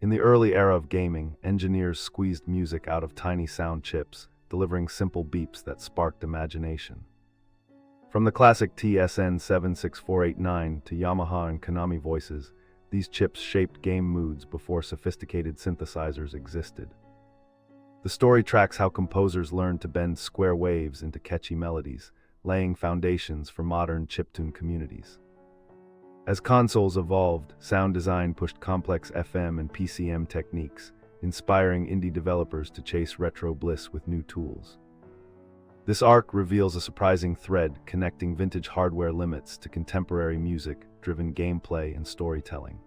In the early era of gaming, engineers squeezed music out of tiny sound chips, delivering simple beeps that sparked imagination. From the classic TSN 76489 to Yamaha and Konami voices, these chips shaped game moods before sophisticated synthesizers existed. The story tracks how composers learned to bend square waves into catchy melodies, laying foundations for modern chiptune communities. As consoles evolved, sound design pushed complex FM and PCM techniques, inspiring indie developers to chase retro bliss with new tools. This arc reveals a surprising thread connecting vintage hardware limits to contemporary music-driven gameplay and storytelling.